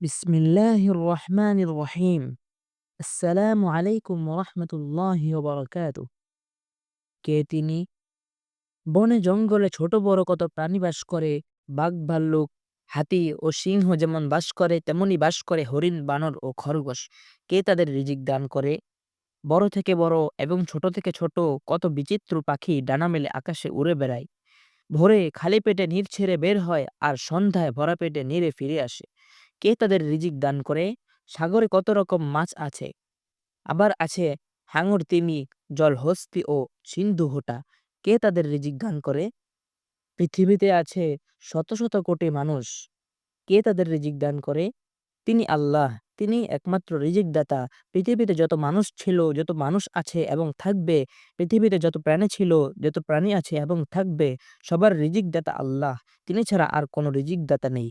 বিসমিল্লাহির রহমানির রহিম। আসসালামু আলাইকুম ওয়া রাহমাতুল্লাহি ওয়া বারাকাতুহু। কে তিনি? বনে জঙ্গলে ছোট বড় কত প্রাণী বাস করে। বাঘ, ভাল্লুক, হাতি ও সিংহ যেমন বাস করে তেমনি বাস করে হরিণ, বানর ও খরগোশ। কে তাদের রিজিক দান করে? বড় থেকে বড় এবং ছোট থেকে ছোট কত বিচিত্র পাখি ডানা মেলে আকাশে উড়ে বেড়ায়। ভোরে খালি পেটে নির ছেড়ে বের হয় আর সন্ধ্যায় ভরা পেটে নিরে ফিরে আসে। কে তাদের রিজিক দান করে? সাগরে কত রকম মাছ আছে। আবার আছে হাঙর, তিমি, জলহস্তী ও সিন্ধু হোটা। কে তাদের রিজিক দান করে? পৃথিবীতে আছে শত শত কোটি মানুষ। কে তাদের রিজিক দান করে? তিনি আল্লাহ। তিনি একমাত্র রিজিক দাতা। পৃথিবীতে যত মানুষ ছিল, যত মানুষ আছে এবং থাকবে, পৃথিবীতে যত প্রাণী ছিল, যত প্রাণী আছে এবং থাকবে, সবার রিজিক দাতা আল্লাহ। তিনি ছাড়া আর কোনো রিজিক দাতা নেই।